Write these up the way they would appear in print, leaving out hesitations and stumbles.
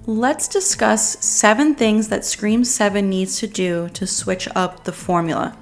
Let's discuss 7 things that Scream 7 needs to do to switch up the formula.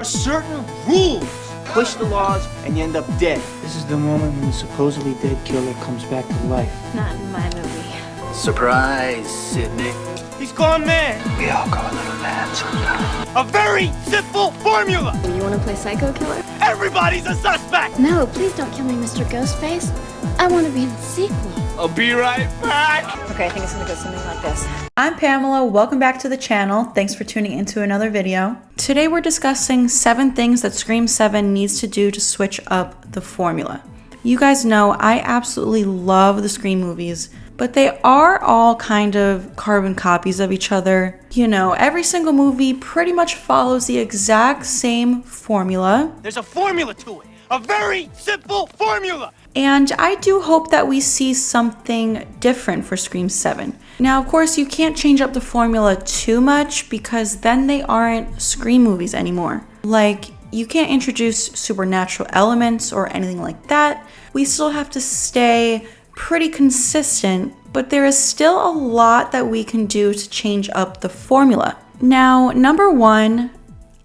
Certain rules. Push the laws and you end up dead. This is the moment when the supposedly dead killer comes back to life. Not in my movie. Surprise, Sydney. He's gone mad. We all go a little mad sometimes. A very simple formula. You want to play psycho killer? Everybody's a suspect. No, please don't kill me, Mr. Ghostface. I want to be in the sequel. I'll be right back. Okay, I think it's gonna go something like this. I'm Pamela, welcome back to the channel. Thanks for tuning into another video. Today we're discussing 7 things that Scream 7 needs to do to switch up the formula. You guys know I absolutely love the Scream movies, but they are all kind of carbon copies of each other. You know, every single movie pretty much follows the exact same formula. There's a formula to it. A very simple formula. And I do hope that we see something different for Scream 7. Now, of course, you can't change up the formula too much because then they aren't Scream movies anymore. Like, you can't introduce supernatural elements or anything like that. We still have to stay pretty consistent, but there is still a lot that we can do to change up the formula. Now, number 1,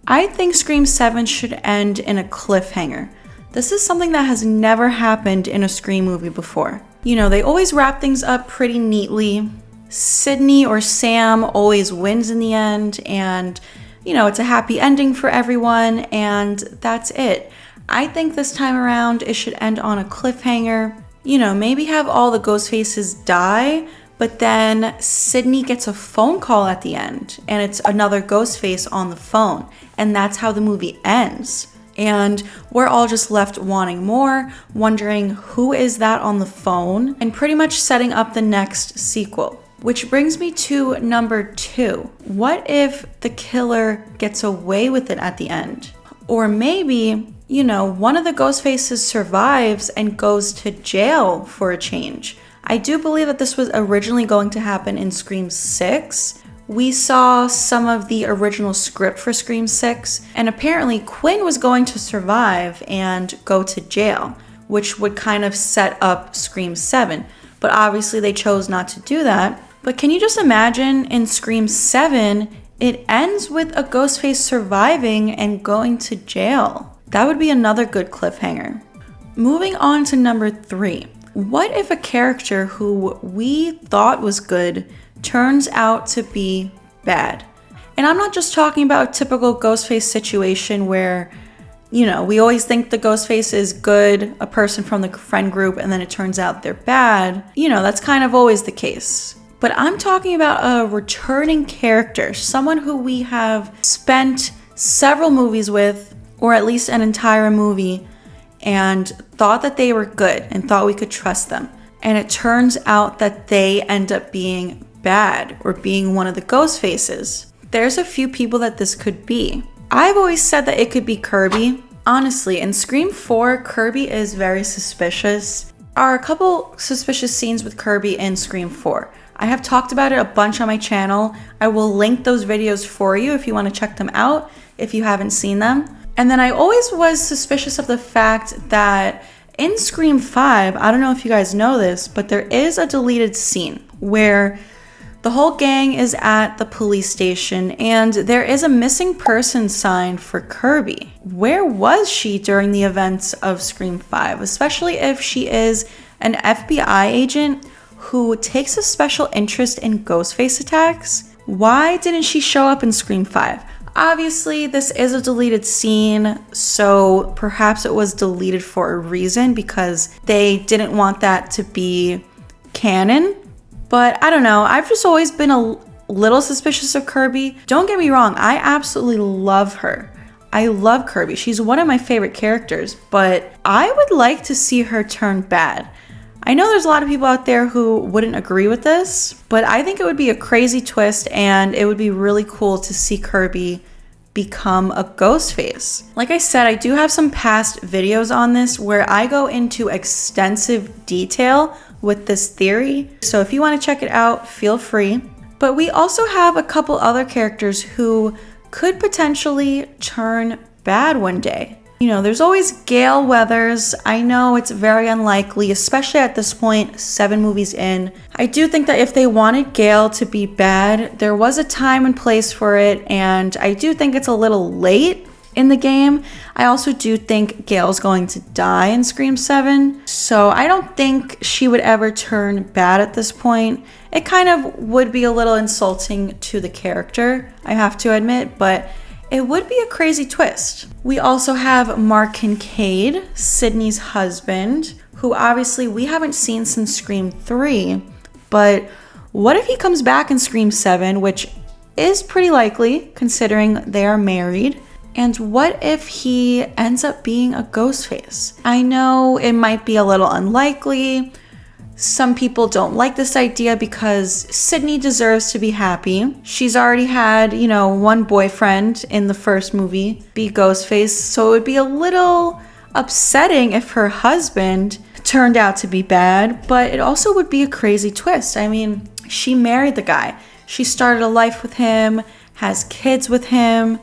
I think Scream 7 should end in a cliffhanger. This is something that has never happened in a Scream movie before. You know, they always wrap things up pretty neatly. Sydney or Sam always wins in the end, and you know, it's a happy ending for everyone, and that's it. I think this time around it should end on a cliffhanger. You know, maybe have all the Ghostfaces die, but then Sydney gets a phone call at the end, and it's another Ghostface on the phone, and that's how the movie ends. And we're all just left wanting more, wondering who is that on the phone, and pretty much setting up the next sequel. Which brings me to number 2. What if the killer gets away with it at the end? Or maybe, you know, one of the Ghostfaces survives and goes to jail for a change. I do believe that this was originally going to happen in Scream 6. We saw some of the original script for Scream 6, and apparently Quinn was going to survive and go to jail, which would kind of set up Scream 7. But obviously they chose not to do that. But can you just imagine in Scream 7, it ends with a Ghostface surviving and going to jail? That would be another good cliffhanger. Moving on to number 3. What if a character who we thought was good turns out to be bad? And I'm not just talking about a typical Ghostface situation where, you know, we always think the Ghostface is good, a person from the friend group, and then it turns out they're bad. You know, that's kind of always the case. But I'm talking about a returning character, someone who we have spent several movies with, or at least an entire movie, and thought that they were good and thought we could trust them. And it turns out that they end up being bad or being one of the Ghostfaces. There's a few people that this could be. I've always said that it could be Kirby. Honestly, in Scream 4, Kirby is very suspicious. There are a couple suspicious scenes with Kirby in Scream 4. I have talked about it a bunch on my channel. I will link those videos for you if you want to check them out, if you haven't seen them. And then I always was suspicious of the fact that in Scream 5, I don't know if you guys know this, but there is a deleted scene where the whole gang is at the police station and there is a missing person sign for Kirby. Where was she during the events of Scream 5, especially if she is an FBI agent who takes a special interest in Ghostface attacks? Why didn't she show up in Scream 5? Obviously, this is a deleted scene, so perhaps it was deleted for a reason because they didn't want that to be canon. But I don't know, I've just always been a little suspicious of Kirby. Don't get me wrong, I absolutely love her. I love Kirby, she's one of my favorite characters, but I would like to see her turn bad. I know there's a lot of people out there who wouldn't agree with this, but I think it would be a crazy twist and it would be really cool to see Kirby become a Ghostface. Like I said, I do have some past videos on this where I go into extensive detail with this theory. So if you want to check it out, feel free. But we also have a couple other characters who could potentially turn bad one day. You know, there's always Gale Weathers. I know it's very unlikely, especially at this point, 7 movies in. I do think that if they wanted Gale to be bad, there was a time and place for it, and I do think it's a little late in the game. I also do think Gale's going to die in Scream 7, so I don't think she would ever turn bad at this point. It kind of would be a little insulting to the character, I have to admit, but it would be a crazy twist. We also have Mark Kincaid, Sydney's husband, who obviously we haven't seen since Scream 3, but what if he comes back in Scream 7, which is pretty likely considering they are married? And what if he ends up being a Ghostface? I know it might be a little unlikely. Some people don't like this idea because Sydney deserves to be happy. She's already had, you know, one boyfriend in the first movie be Ghostface, so it would be a little upsetting if her husband turned out to be bad, but it also would be a crazy twist. I mean, she married the guy. She started a life with him, has kids with him.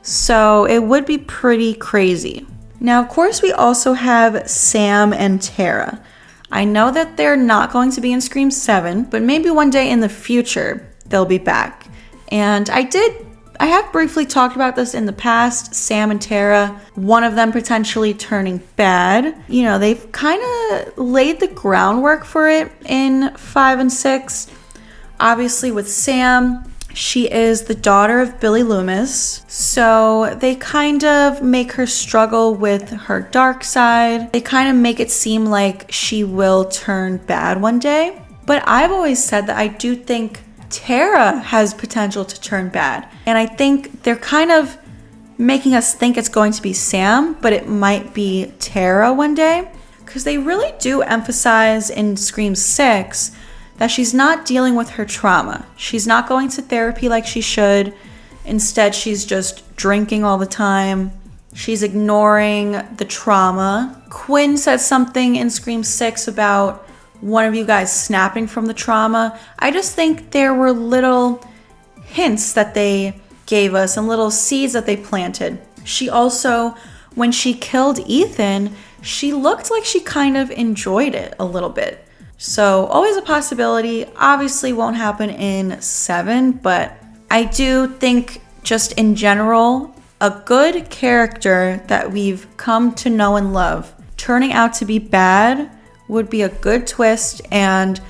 So it would be pretty crazy. Now, of course, we also have Sam and Tara. I know that they're not going to be in Scream 7, but maybe one day in the future, they'll be back. And I have briefly talked about this in the past, Sam and Tara, one of them potentially turning bad. You know, they've kind of laid the groundwork for it in 5 and 6. Obviously with Sam, she is the daughter of Billy Loomis, so they kind of make her struggle with her dark side. They kind of make it seem like she will turn bad one day. But I've always said that I do think Tara has potential to turn bad. And I think they're kind of making us think it's going to be Sam, but it might be Tara one day. Because they really do emphasize in Scream 6 that she's not dealing with her trauma. She's not going to therapy like she should. Instead, she's just drinking all the time. She's ignoring the trauma. Quinn said something in Scream 6 about one of you guys snapping from the trauma. I just think there were little hints that they gave us and little seeds that they planted. She also, when she killed Ethan, she looked like she kind of enjoyed it a little bit. So always a possibility. Obviously won't happen in 7, but I do think just in general, a good character that we've come to know and love turning out to be bad would be a good twist and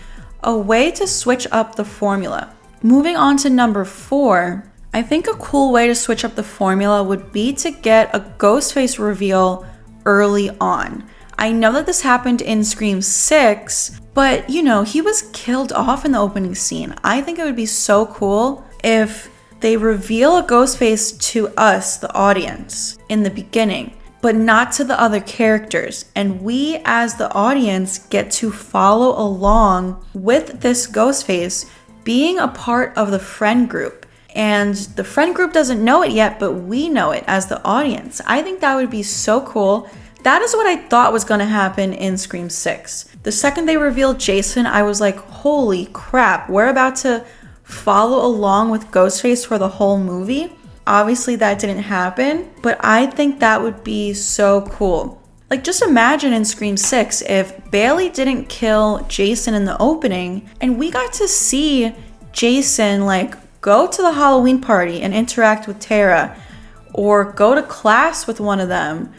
a way to switch up the formula. Moving on to number 4, I think a cool way to switch up the formula would be to get a Ghostface reveal early on. I know that this happened in Scream 6, but you know, he was killed off in the opening scene. I think it would be so cool if they reveal a Ghostface to us, the audience, in the beginning, but not to the other characters. And we, as the audience, get to follow along with this Ghostface being a part of the friend group. And the friend group doesn't know it yet, but we know it as the audience. I think that would be so cool. That is what I thought was going to happen in Scream 6. The second they revealed Jason, I was like, holy crap, we're about to follow along with Ghostface for the whole movie. Obviously that didn't happen, but I think that would be so cool. Like, just imagine in Scream 6 if Bailey didn't kill Jason in the opening and we got to see Jason like go to the Halloween party and interact with Tara, or go to class with one of them,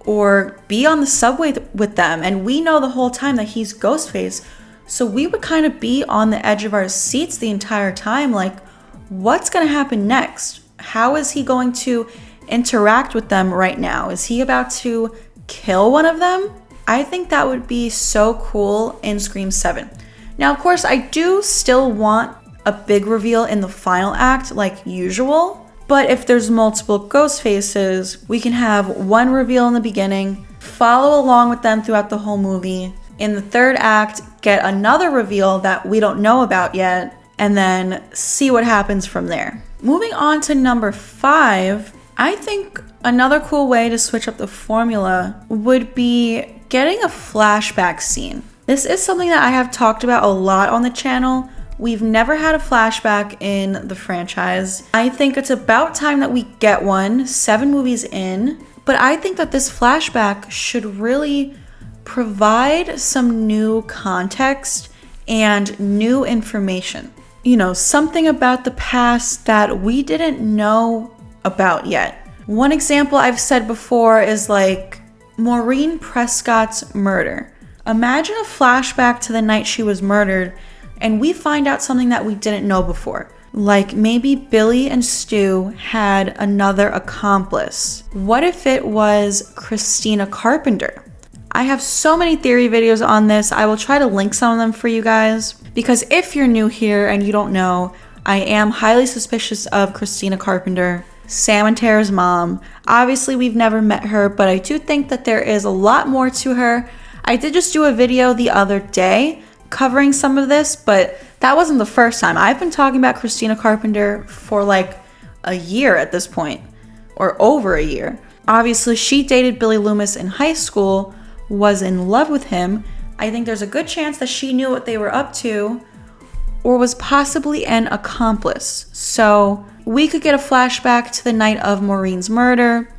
or be on the subway with them, and we know the whole time that he's Ghostface. So we would kind of be on the edge of our seats the entire time, like, what's going to happen next? How is he going to interact with them right now? Is he about to kill one of them? I think that would be so cool in Scream 7. Now, of course, I do still want a big reveal in the final act like usual. But if there's multiple ghost faces, we can have one reveal in the beginning, follow along with them throughout the whole movie. In the third act, get another reveal that we don't know about yet, and then see what happens from there. Moving on to number 5, I think another cool way to switch up the formula would be getting a flashback scene. This is something that I have talked about a lot on the channel. We've never had a flashback in the franchise. I think it's about time that we get one, 7 movies in, But I think that this flashback should really provide some new context and new information. You know, something about the past that we didn't know about yet. One example I've said before is like Maureen Prescott's murder. Imagine a flashback to the night she was murdered and we find out something that we didn't know before. Like maybe Billy and Stu had another accomplice. What if it was Christina Carpenter? I have so many theory videos on this. I will try to link some of them for you guys. Because if you're new here and you don't know, I am highly suspicious of Christina Carpenter, Sam and Tara's mom. Obviously, we've never met her, but I do think that there is a lot more to her. I did just do a video the other day covering some of this, but that wasn't the first time. I've been talking about Christina Carpenter for like a year at this point, or over a year. Obviously, she dated Billy Loomis in high school, was in love with him. I think there's a good chance that she knew what they were up to, or was possibly an accomplice. So we could get a flashback to the night of Maureen's murder,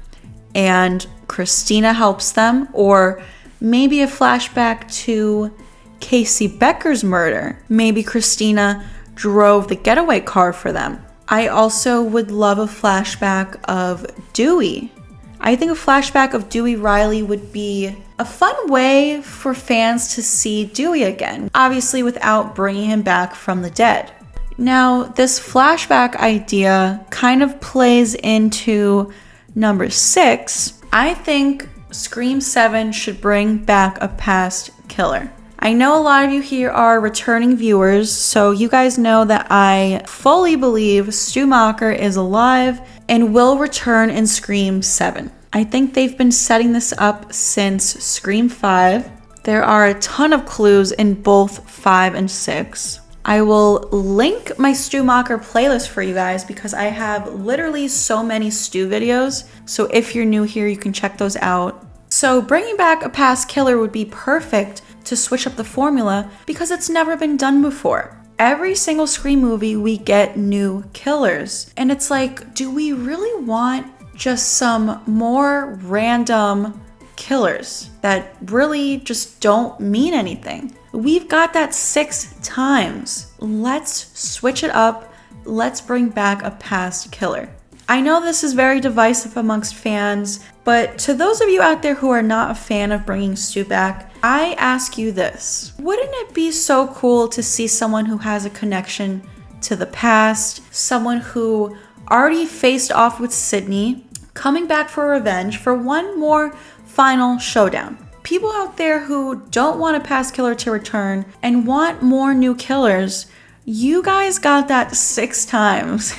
and Christina helps them, or maybe a flashback to Casey Becker's murder. Maybe Christina drove the getaway car for them. I also would love a flashback of Dewey. I think a flashback of Dewey Riley would be a fun way for fans to see Dewey again, obviously without bringing him back from the dead. Now, this flashback idea kind of plays into number 6. I think Scream 7 should bring back a past killer. I know a lot of you here are returning viewers, so you guys know that I fully believe Stu Macher is alive and will return in Scream 7. I think they've been setting this up since Scream 5. There are a ton of clues in both 5 and 6. I will link my Stu Macher playlist for you guys because I have literally so many Stu videos. So if you're new here, you can check those out. So bringing back a past killer would be perfect to switch up the formula because it's never been done before. Every single Scream movie, we get new killers. And it's like, do we really want just some more random killers that really just don't mean anything? We've got that 6 times. Let's switch it up. Let's bring back a past killer. I know this is very divisive amongst fans, but to those of you out there who are not a fan of bringing Stu back, I ask you this. Wouldn't it be so cool to see someone who has a connection to the past, someone who already faced off with Sydney, coming back for revenge for one more final showdown? People out there who don't want a past killer to return and want more new killers, you guys got that 6 times.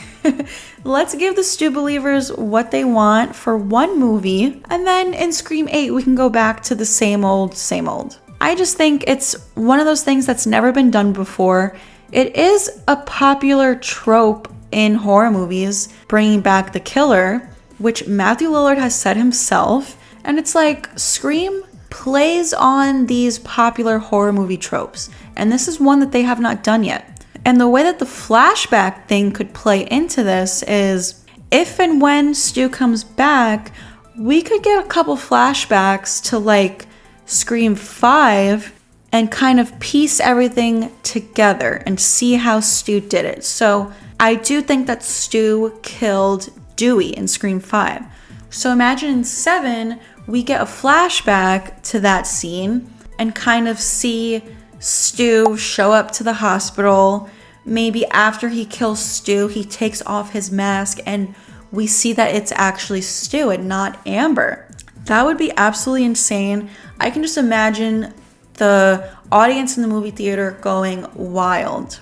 Let's give the Stu believers what they want for one movie, and then in Scream 8 we can go back to the same old, same old. I just think it's one of those things that's never been done before. It is a popular trope in horror movies, bringing back the killer, which Matthew Lillard has said himself, and it's like Scream plays on these popular horror movie tropes, and this is one that they have not done yet. And the way that the flashback thing could play into this is if and when Stu comes back, we could get a couple flashbacks to like Scream 5 and kind of piece everything together and see how Stu did it. So I do think that Stu killed Dewey in Scream 5. So imagine in 7, we get a flashback to that scene and kind of see Stu show up to the hospital. Maybe after he kills Stu, he takes off his mask and we see that it's actually Stu and not Amber. That would be absolutely insane. I can just imagine the audience in the movie theater going wild.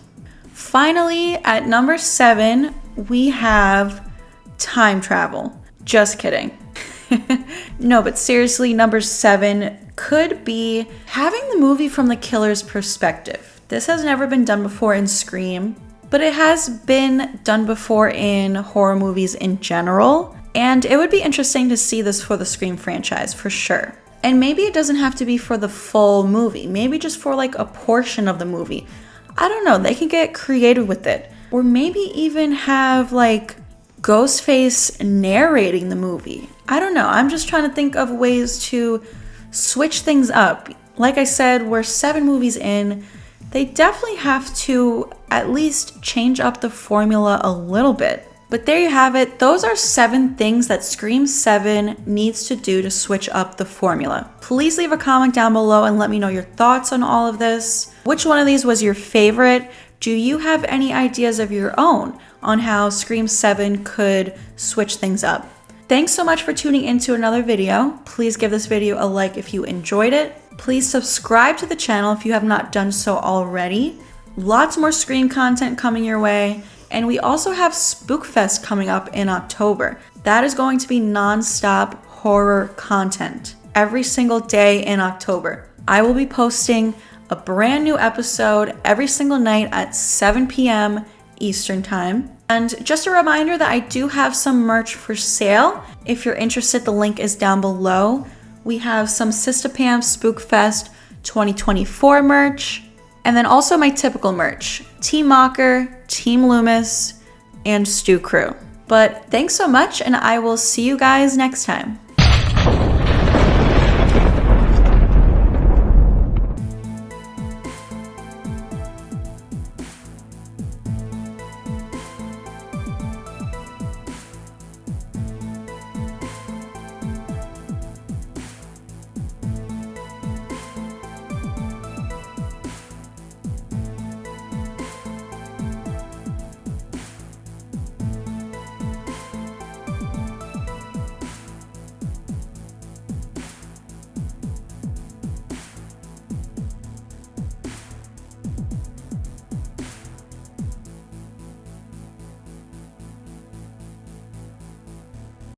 Finally, at number 7, we have time travel. Just kidding. No, but seriously, number 7 could be having the movie from the killer's perspective. This has never been done before in Scream, but it has been done before in horror movies in general, and it would be interesting to see this for the Scream franchise for sure. And maybe it doesn't have to be for the full movie, maybe just for like a portion of the movie. I don't know, they can get creative with it. Or maybe even have like Ghostface narrating the movie. I don't know. I'm just trying to think of ways to switch things up. Like I said, we're 7 movies in. They definitely have to at least change up the formula a little bit. But there you have it. Those are 7 things that Scream 7 needs to do to switch up the formula. Please leave a comment down below and let me know your thoughts on all of this. Which one of these was your favorite? Do you have any ideas of your own on how Scream 7 could switch things up? Thanks so much for tuning into another video. Please give this video a like if you enjoyed it. Please subscribe to the channel if you have not done so already. Lots more Scream content coming your way. And we also have Spookfest coming up in October. That is going to be non-stop horror content every single day in October. I will be posting a brand new episode every single night at 7 p.m. Eastern Time. And just a reminder that I do have some merch for sale. If you're interested, the link is down below. We have some Sistapam Spookfest 2024 merch. And then also my typical merch, Team Mocker, Team Loomis, and Stu Crew. But thanks so much, and I will see you guys next time.